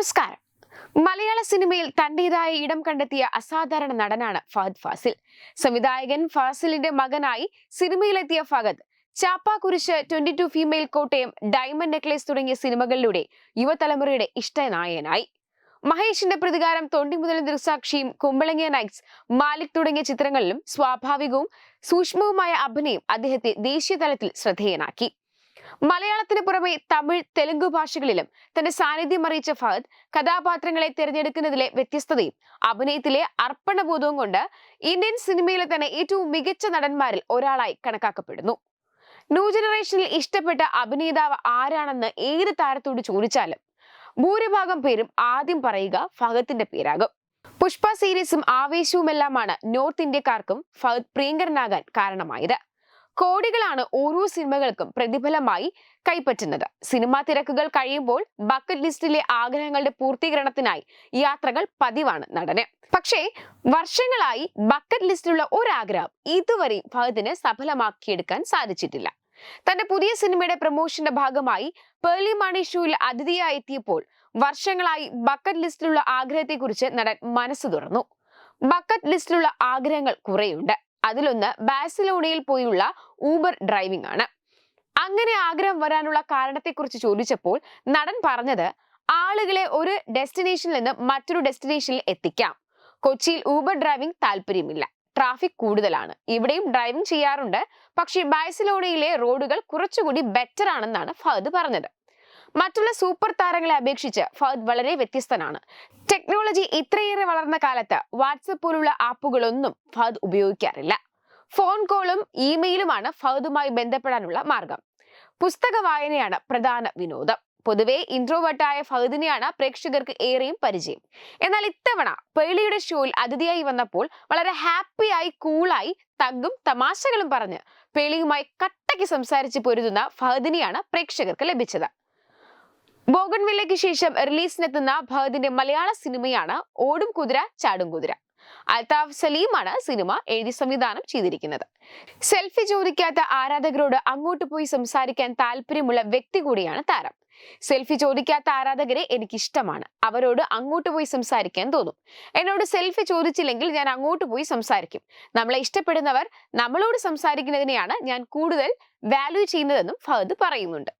നമസ്കാരം. മലയാള സിനിമയിൽ തന്റേതായ ഇടം കണ്ടെത്തിയ അസാധാരണ നടനാണ് ഫഹദ് ഫാസിൽ. സംവിധായകൻ ഫാസിലിന്റെ മകനായി സിനിമയിലെത്തിയ Fahadh Chappa Kurishu, 22 female Kottayam, diamond necklace തുടങ്ങിയ സിനിമകളിലൂടെ യുവതലമുറയുടെ ഇഷ്ടനായകനായി. മഹേഷിന്റെ പ്രതികാരം, തൊണ്ടിമുതലും ദൃക്സാക്ഷിയും, കുമ്പളങ്ങിയ നൈറ്റ്സ്, മാലിക് തുടങ്ങിയ ചിത്രങ്ങളിലും സ്വാഭാവികവും സൂക്ഷ്മവുമായ അഭിനയം അദ്ദേഹത്തെ ദേശീയ തലത്തിൽ ശ്രദ്ധേയനാക്കി. മലയാളത്തിന് പുറമെ തമിഴ്, തെലുങ്ക് ഭാഷകളിലും തന്റെ സാന്നിധ്യം അറിയിച്ച ഫഹദ് കഥാപാത്രങ്ങളെ തിരഞ്ഞെടുക്കുന്നതിലെ വ്യത്യസ്തതയും അഭിനയത്തിലെ അർപ്പണബോധവും കൊണ്ട് ഇന്ത്യൻ സിനിമയിലെ തന്നെ ഏറ്റവും മികച്ച നടന്മാരിൽ ഒരാളായി കണക്കാക്കപ്പെടുന്നു. ന്യൂ ജനറേഷനിൽ ഇഷ്ടപ്പെട്ട അഭിനേതാവ് ആരാണെന്ന് ഏത് താരത്തോട് ചോദിച്ചാലും ഭൂരിഭാഗം പേരും ആദ്യം പറയുക ഫഹദിന്റെ പേരാകും. പുഷ്പ സീരീസും ആവേശവുമെല്ലാമാണ് നോർത്ത് ഇന്ത്യക്കാർക്കും ഫഹദ് പ്രിയങ്കരനാകാൻ കാരണമായത്. കോടികളാണ് ഓരോ സിനിമകൾക്കും പ്രതിഫലമായി കൈപ്പറ്റുന്നത്. സിനിമാ തിരക്കുകൾ കഴിയുമ്പോൾ ബക്കറ്റ് ലിസ്റ്റിലെ ആഗ്രഹങ്ങളുടെ പൂർത്തീകരണത്തിനായി യാത്രകൾ പതിവാണ് നടന്. പക്ഷേ വർഷങ്ങളായി ബക്കറ്റ് ലിസ്റ്റിലുള്ള ഒരാഗ്രഹം ഇതുവരെ ഫഹദിന് സഫലമാക്കിയെടുക്കാൻ സാധിച്ചിട്ടില്ല. തന്റെ പുതിയ സിനിമയുടെ പ്രമോഷന്റെ ഭാഗമായി പേർലി മാണി ഷോയിൽ അതിഥിയായി എത്തിയപ്പോൾ വർഷങ്ങളായി ബക്കറ്റ് ലിസ്റ്റിലുള്ള ആഗ്രഹത്തെക്കുറിച്ച് നടൻ മനസ്സ് തുറന്നു. ബക്കറ്റ് ലിസ്റ്റിലുള്ള ആഗ്രഹങ്ങൾ കുറെയുണ്ട്. അതിലൊന്ന് ബാഴ്സലോണയിൽ പോയുള്ള ഊബർ ഡ്രൈവിംഗ് ആണ്. അങ്ങനെ ആഗ്രഹം വരാനുള്ള കാരണത്തെക്കുറിച്ച് ചോദിച്ചപ്പോൾ നടൻ പറഞ്ഞത്, ആളുകളെ ഒരു ഡെസ്റ്റിനേഷനിൽ നിന്ന് മറ്റൊരു ഡെസ്റ്റിനേഷനിൽ എത്തിക്കാം. കൊച്ചിയിൽ ഊബർ ഡ്രൈവിംഗ് താല്പര്യമില്ല, ട്രാഫിക് കൂടുതലാണ്. ഇവിടെയും ഡ്രൈവിംഗ് ചെയ്യാറുണ്ട്, പക്ഷേ ബാഴ്സലോണയിലെ റോഡുകൾ കുറച്ചുകൂടി ബെറ്റർ ആണെന്നാണ് ഫഹദ് പറഞ്ഞത്. മറ്റുള്ള സൂപ്പർ താരങ്ങളെ അപേക്ഷിച്ച് ഫഹദ് വളരെ വ്യത്യസ്തനാണ്. ടെക്നോളജി ഇത്രയേറെ വളർന്ന കാലത്ത് വാട്സപ്പ് പോലുള്ള ആപ്പുകളൊന്നും ഫഹദ് ഉപയോഗിക്കാറില്ല. ഫോൺ കോളും ഇമെയിലുമാണ് ഫഹദുമായി ബന്ധപ്പെടാനുള്ള മാർഗം. പുസ്തക വായനയാണ് പ്രധാന വിനോദം. പൊതുവെ ഇൻട്രോവേർട്ടായ ഫഹദിനെയാണ് പ്രേക്ഷകർക്ക് ഏറെയും പരിചയം. എന്നാൽ ഇത്തവണ പേളിയുടെ ഷോയിൽ അതിഥിയായി വന്നപ്പോൾ വളരെ ഹാപ്പിയായി, കൂളായി, തഗ്ഗും തമാശകളും പറഞ്ഞ് പേളിയുമായി കട്ടയ്ക്ക് സംസാരിച്ച് പൊരുതുന്ന ഫഹദിനെയാണ് പ്രേക്ഷകർക്ക് ലഭിച്ചത്. ബോഗൺവില്ലയ്ക്ക് ശേഷം റിലീസിനെത്തുന്ന ഫഹദിന്റെ മലയാള സിനിമയാണ് ഓടും കുതിര ചാടും കുതിര. അൽതാഫ് സലീമാണ് സിനിമ എഴുതി സംവിധാനം ചെയ്തിരിക്കുന്നത്. സെൽഫി ചോദിക്കാത്ത ആരാധകരോട് അങ്ങോട്ട് പോയി സംസാരിക്കാൻ താല്പര്യമുള്ള വ്യക്തി കൂടിയാണ് താരം. സെൽഫി ചോദിക്കാത്ത ആരാധകരെ എനിക്കിഷ്ടമാണ്. അവരോട് അങ്ങോട്ട് പോയി സംസാരിക്കാൻ തോന്നും. എന്നോട് സെൽഫി ചോദിച്ചില്ലെങ്കിൽ ഞാൻ അങ്ങോട്ട് പോയി സംസാരിക്കും. നമ്മളെ ഇഷ്ടപ്പെടുന്നവർ നമ്മളോട് സംസാരിക്കുന്നതിനെയാണ് ഞാൻ കൂടുതൽ വാല്യൂ ചെയ്യുന്നതെന്നും ഫഹദ് പറയുന്നുണ്ട്.